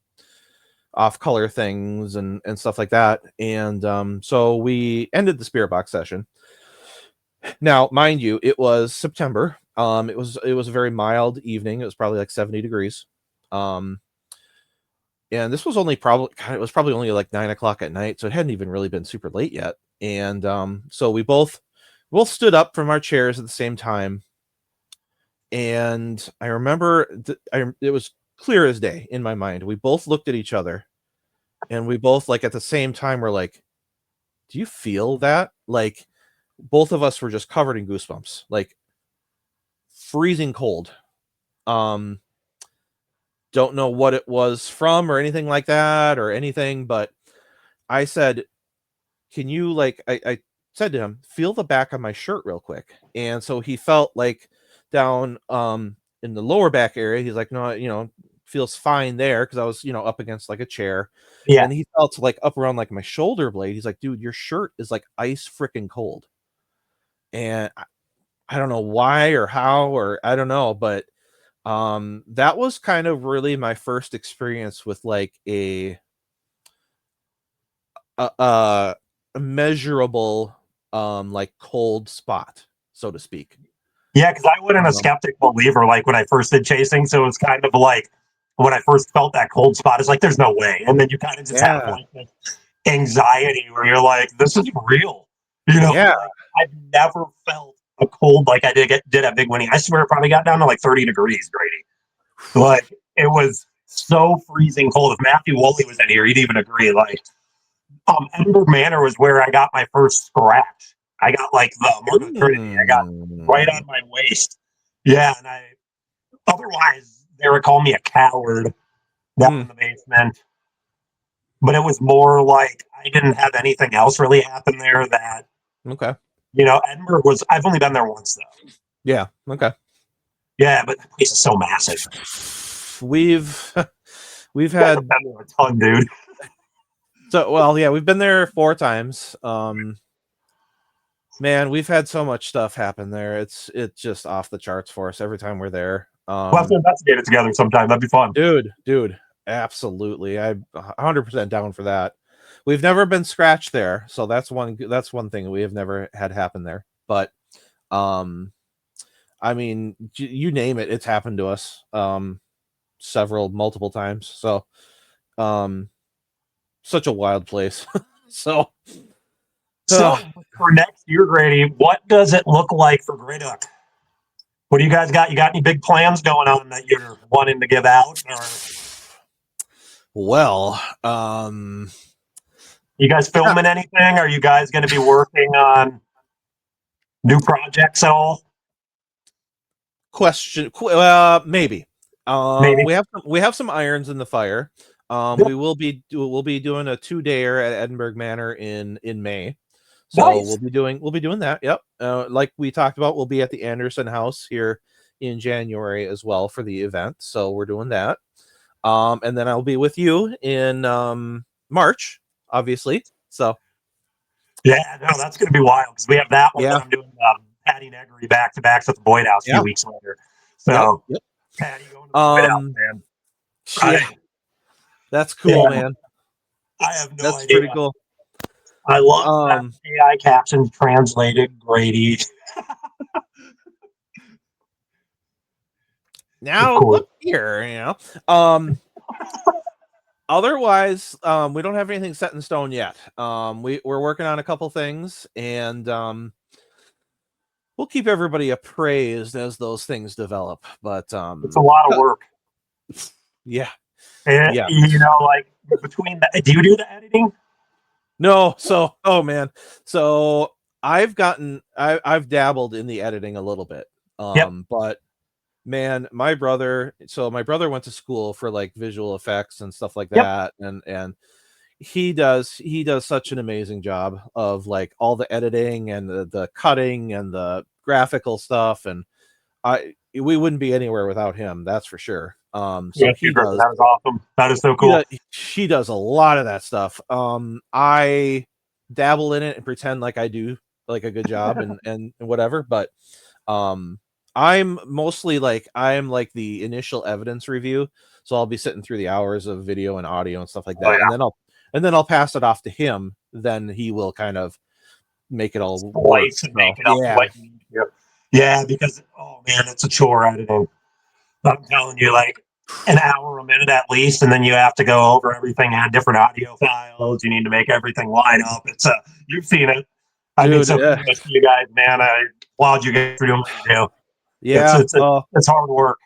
off-color things and stuff like that. And so we ended the Spirit Box session. Now, mind you, it was September. It was a very mild evening. It was probably like 70 degrees. And this was only probably only like 9 o'clock at night, so it hadn't even really been super late yet. And so we both stood up from our chairs at the same time. And I remember it was clear as day in my mind. We both looked at each other, and we both, like, at the same time were like, "Do you feel that?" Like, both of us were just covered in goosebumps, like freezing cold. Don't know what it was from or anything like that or anything, but I said, "Can you, like," I said to him, "Feel the back of my shirt real quick." And so he felt like down in the lower back area. He's like, "No, feels fine there," because I was, up against like a chair. Yeah. And he felt like up around like my shoulder blade. He's like, "Dude, your shirt is like ice freaking cold." And I don't know why or how, or I don't know, but that was kind of really my first experience with like a measurable like cold spot, so to speak. Yeah, because I wasn't a skeptic believer like when I first did chasing. So it was kind of like when I first felt that cold spot, it's like there's no way. And then you kind of just have Yeah. like this anxiety where you're like, this is real. Yeah. Like I've never felt a cold like I did at Big Winnie. I swear it probably got down to like 30 degrees, Grady. Like it was so freezing cold. If Matthew Woolley was in here, he'd even agree. Like Edinburgh Manor was where I got my first scratch. I got like the mark of the Trinity. I got right on my waist. Yeah, and otherwise they would call me a coward down in the basement. But it was more like I didn't have anything else really happen there that Okay. Edinburgh was I've only been there once though. Yeah. Okay. Yeah, but the place is so massive. We've had I've been there a ton, dude. we've been there 4 times. Man, we've had so much stuff happen there. It's just off the charts for us every time we're there. We'll have to investigate it together sometime. That'd be fun. Dude, absolutely. I'm 100% down for that. We've never been scratched there, so that's one thing we have never had happen there. But I mean, you name it, it's happened to us multiple times. So such a wild place. So for next year, Grady, what does it look like for Grady? What do you guys got? You got any big plans going on that you're wanting to give out? Or well, you guys filming anything? Are you guys going to be working on new projects at all? Maybe. Maybe. We have some irons in the fire. We'll be doing a 2-dayer at Edinburgh Manor in May. So nice. we'll be doing that. Yep. Like we talked about, we'll be at the Anderson House here in January as well for the event. So we're doing that. And then I'll be with you in March, obviously. So yeah, no, that's going to be wild because we have that one that I'm doing Patty Negri back to backs at the Boyd House a few weeks later. So yep. Patty going to the Boyd House, man. Yeah, that's cool, man. I have no That's idea. pretty cool. I love that AI captions translated Grady. Now look here, otherwise, we don't have anything set in stone yet. We're working on a couple things, and we'll keep everybody appraised as those things develop. But It's a lot of work. yeah, And, yeah. like between do you do the editing? No, so oh man, so I've dabbled in the editing a little bit, Yep. but man, my brother went to school for like visual effects and stuff like Yep. that, and he does such an amazing job of like all the editing and the cutting and the graphical stuff, and we wouldn't be anywhere without him, that's for sure. So Yeah, that is awesome. That is so cool. she does a lot of that stuff. I dabble in it and pretend like I do like a good job and whatever, but um I'm mostly like I'm like the initial evidence review, so I'll be sitting through the hours of video and audio and stuff like Oh that, yeah. and then I'll pass it off to him. Then he will kind of make it all work. Splice and make So it up to yeah, what you need to. Yeah, because oh man, it's a chore editing. I'm telling you, like an hour a minute at least, and then you have to go over everything, add different audio files. You need to make everything line up. It's you've seen it. I mean, dude. so kudos to you guys, man. I applaud you guys for doing what you do. It's Yeah. it's it's hard work.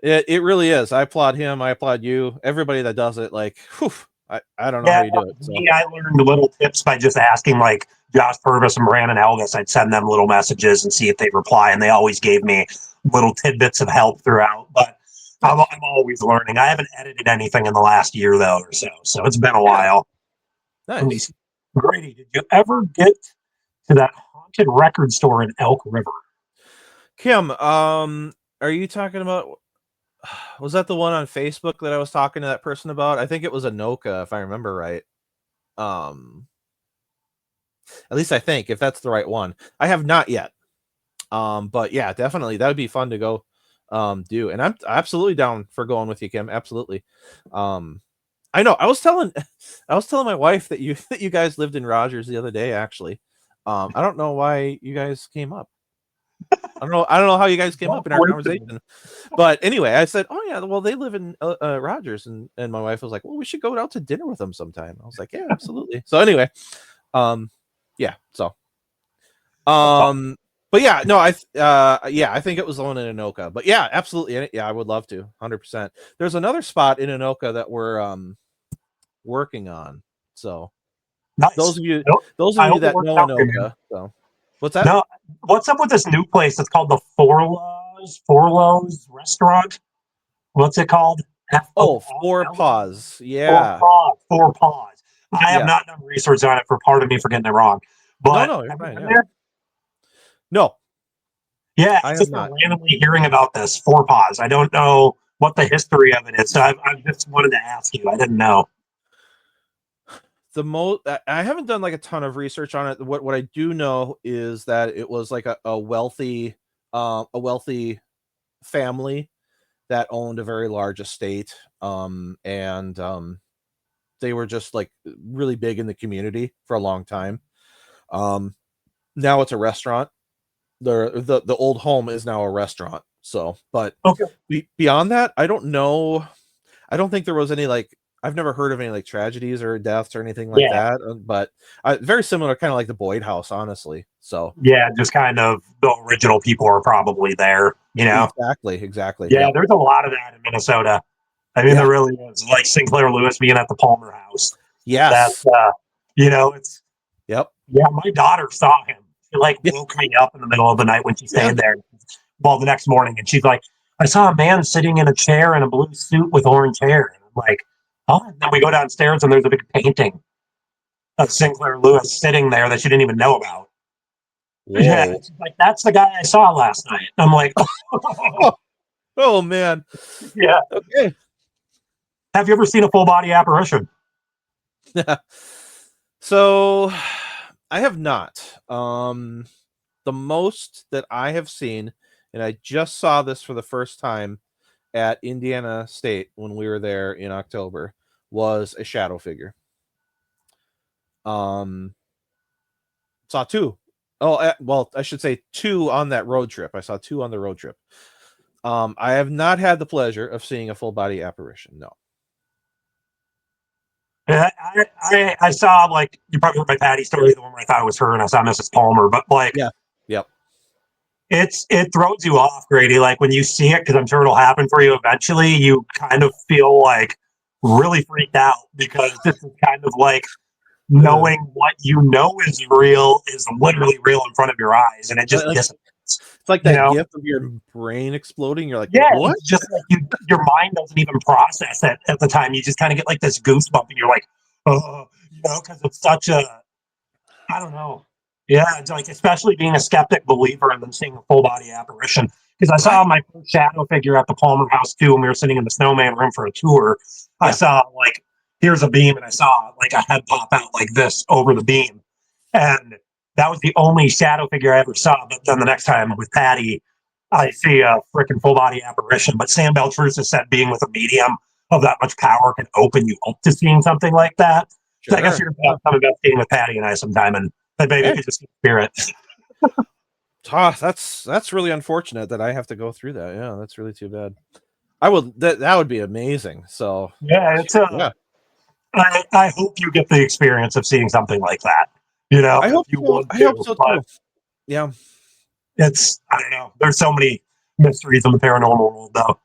It really is. I applaud him. I applaud you. Everybody that does it. Like, whew, I don't know how Yeah, you do it. So me, I learned little tips by just asking like Josh Purvis and Brandon Elvis. I'd send them little messages and see if they'd reply, and they always gave me little tidbits of help throughout. But nice. I'm always learning. I haven't edited anything in the last year though, or so. So it's been a Yeah, while. Let me nice. see. Grady, did you ever get to that haunted record store in Elk River? Kim, are you talking about? Was that the one on Facebook that I was talking to that person about? I think it was Anoka, if I remember right. Um, at least I think, if that's the right one. I have not yet. But yeah, definitely that would be fun to go do. And I'm absolutely down for going with you, Kim. Absolutely. Um, I know. I was telling my wife that you that you guys lived in Rogers the other day. Actually, I don't know why you guys came up. I don't know how you guys came What up in our coincidence. conversation. But anyway, I said, "Oh yeah, well they live in Rogers," and my wife was like, "Well, we should go out to dinner with them sometime." I was like, "Yeah, absolutely." So anyway, um, yeah. So That's awesome. um, but yeah, no, yeah, I think it was the one in Anoka. But yeah, absolutely, yeah, I would love to, 100%. There's another spot in Anoka that we're working on. So those Nice. of you Nope. those of I you hope it that works know out for you, man. Anoka, so what's that? No, what's up with this new place? It's called the Forlows Restaurant. What's it called? Oh, Four F-O-R-L? Paws. Yeah. Four paws. I have Yeah. not done research on it for part of me for getting it wrong. No, But no, you're have you fine. been Yeah. there? No, Yeah, I I have just been not. randomly hearing about this four paws. I don't know what the history of it is, so I've just wanted to ask you. I didn't know. I haven't done like a ton of research on it. What I do know is that it was like a wealthy family that owned a very large estate. And they were just like really big in the community for a long time. Um, now it's a restaurant. The old home is now a restaurant. So, but Okay. beyond that, I don't know. I don't think there was any like I've never heard of any like tragedies or deaths or anything like Yeah. that. But very similar, kind of like the Boyd House, honestly. So Yeah, just kind of the original people are probably there, you know? exactly. Yeah, Yep. there's a lot of that in Minnesota. I mean, Yeah. there really is. Like Sinclair Lewis being at the Palmer House. That's, Yes. it's, Yep. yeah, my daughter saw him. She like Yeah. woke me up in the middle of the night when she Yeah. stayed there. Well, the next morning, and she's like, I saw a man sitting in a chair in a blue suit with orange hair. And I'm like, oh, and then we go downstairs and there's a big painting of Sinclair Lewis sitting there that she didn't even know about. Yeah, Whoa. she's like, that's the guy I saw last night. I'm like, Oh, oh man. yeah. Okay. Have you ever seen a full body apparition? So I have not. The most that I have seen, and I just saw this for the first time at Indiana State when we were there in October, was a shadow figure. Um, saw two. Oh, well, I should say two on that road trip. I saw two on the road trip. I have not had the pleasure of seeing a full body apparition. No. I saw like you probably heard my Patty story, the one where I thought it was her, and I saw Mrs. Palmer. But like Yeah. Yep. it throws you off, Grady. Like when you see it, because I'm sure it'll happen for you eventually. You kind of feel like really freaked out because this is kind of like knowing what you know is real is literally real in front of your eyes, and it just Like, dissipates. it's like You that know? gif of your brain exploding. You're like, Yeah, what? it's just like your mind doesn't even process it at the time. You just kind of get like this goosebump, and you're like, oh, because it's such a, I don't know. Yeah, it's like especially being a skeptic believer and then seeing a full body apparition. Because I saw Right. my first shadow figure at the Palmer House too, and we were sitting in the snowman room for a tour. I Yeah. saw like here's a beam, and I saw like a head pop out like this over the beam, and that was the only shadow figure I ever saw. But then the next time with Patty, I see a freaking full body apparition. But Sam Beltrusa said being with a medium of that much power can open you up to seeing something like that. So I guess Sure. you're going to come investigating with Patty and I sometime, and then maybe you Hey, could just see spirit. that's really unfortunate that I have to go through that. Yeah, that's really too bad. I would that would be amazing. So Yeah, it's yeah, I hope you get the experience of seeing something like that. I If hope you so. want I hope to, so but too. Yeah. it's I don't know. There's so many mysteries in the paranormal world, though.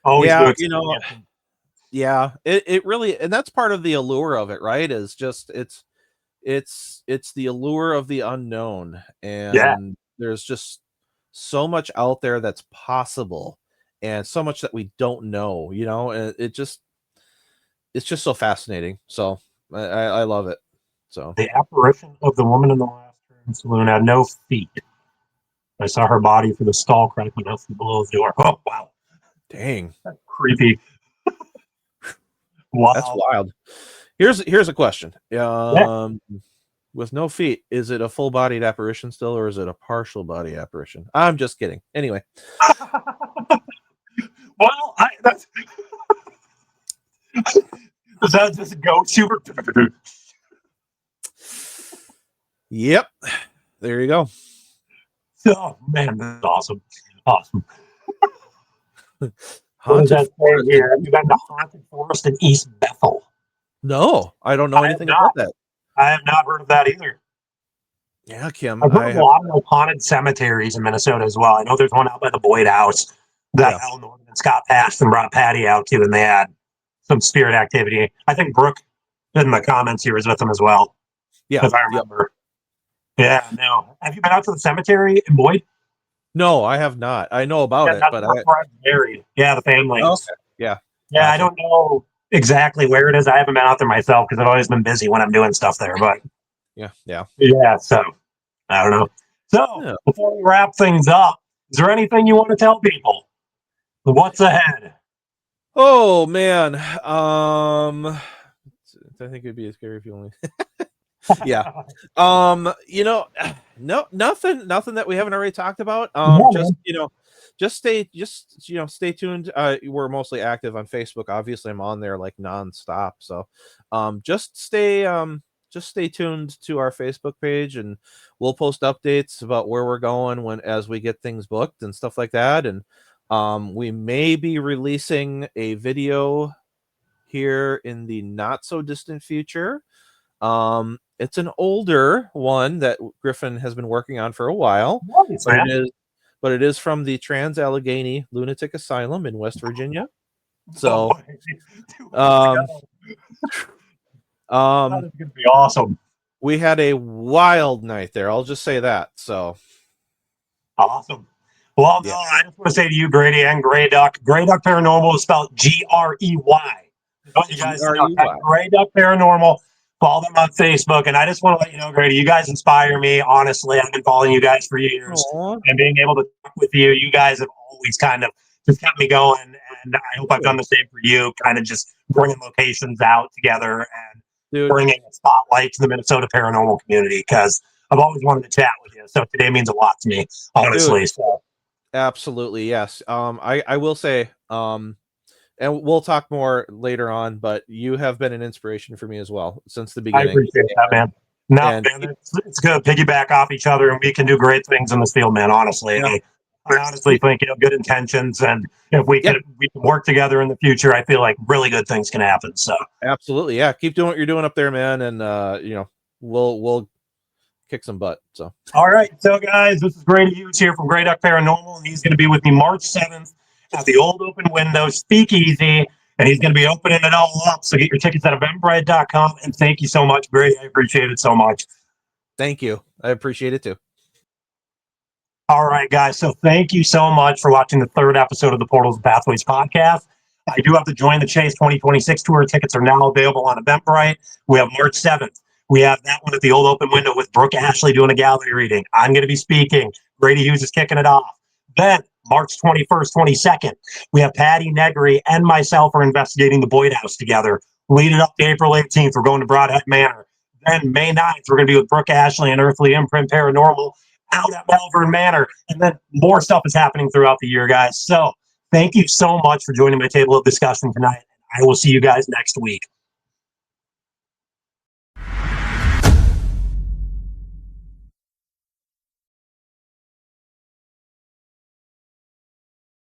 Always new Yeah, experience. yeah, it really, and that's part of the allure of it, right? Is just it's the allure of the unknown, Yeah, and there's just so much out there that's possible, and so much that we don't know, and it's just so fascinating. So I love it. So the apparition of the woman in the last room saloon had no feet. I saw her body through the stall crack when out from below the door. Oh wow, dang, creepy. that's Wow. wild. Here's a question. Yeah. With no feet, is it a full bodied apparition still, or is it a partial body apparition? I'm just kidding. Anyway. Well, does that just go super? Yep. There you go. Oh man, that's awesome. Awesome. What does Haunted that say forest in here? Have you East been to Haunted Forest in East Bethel? No, I don't know I have anything about not. that. I have not heard of that either. Yeah, Kim, I've heard I of a have. lot of like haunted cemeteries in Minnesota as well. I know there's one out by the Boyd House that Yeah, Al Norman and Scott passed and brought Patty out to, and they had some spirit activity. I think Brooke in the comments here was with them as well, yeah, if I yep. remember. Yeah, no. Have you been out to the cemetery in Boyd? No, I have not. I know about Yeah, it, that's but where Fred's married. Yeah, the family oh, is. okay. Yeah, Yeah, I gotcha. don't know exactly where it is. I haven't been out there myself because I've always been busy when I'm doing stuff there. But Yeah, yeah, yeah, so I don't know. So yeah. before we wrap things up, is there anything you want to tell people? What's ahead? Oh man, I think it'd be scary if you only. Yeah. No, nothing that we haven't already talked about. Yeah, Just man. stay tuned. We're mostly active on Facebook. Obviously, I'm on there like nonstop. So, just stay tuned to our Facebook page, and we'll post updates about where we're going as we get things booked and stuff like that. And we may be releasing a video here in the not so distant future. It's an older one that Griffin has been working on for a while, Nice, but man. it is from the Trans Allegheny Lunatic Asylum in West Virginia. Oh, So, boy. 2 months um, ago. That um, is going to be awesome. we had a wild night there. I'll just say that. So, Awesome. Well, no, yeah, I just want to say to you, Grady and Grey Duck, Grey Duck Paranormal is spelled Grey. I want you guys to know that Grey. Grey Duck Paranormal. Follow them on Facebook. And I just want to let you know, Grady, you guys inspire me. Honestly, I've been following you guys for years Aw, and being able to talk with you. You guys have always kind of just kept me going. And I hope I've done the same for you, kind of just bringing locations out together and dude. bringing a spotlight to the Minnesota paranormal community because I've always wanted to chat with you. So today means a lot to me, Dude, honestly. So absolutely, yes. I will say, and we'll talk more later on, but you have been an inspiration for me as well since the I beginning. appreciate that, man. No, And man, it's good to piggyback off each other, and we can do great things in this field, man. Honestly, yeah, I honestly think good intentions, and if yeah, we can work together in the future, I feel like really good things can happen. So absolutely, yeah. Keep doing what you're doing up there, man, and we'll kick some butt. So, all right. So, guys, this is Grady Hughes here from Grady Paranormal, and he's going to be with me March 7th at the Old Open Window Speakeasy, and he's going to be opening it all up. So, get your tickets at eventbrite.com. And thank you so much, Brady. I appreciate it so much. thank you. I appreciate it too. All right, guys. So thank you so much for watching the third episode of the Portals and Pathways podcast. I do have to join the Chase 2026 tour. Tickets are now available on Eventbrite. We have March 7th. We have that one at the Old Open Window with Brooke Ashley doing a gallery reading. I'm going to be speaking. Grady Hughes is kicking it off. Then March 21st, 22nd, we have Patty Negri and myself are investigating the Boyd House together. Leading up to April 18th, we're going to Broadhead Manor. Then May 9th, we're going to be with Brooke Ashley and Earthly Imprint Paranormal out at Malvern Manor. And then more stuff is happening throughout the year, guys. So thank you so much for joining my table of discussion tonight. I will see you guys next week.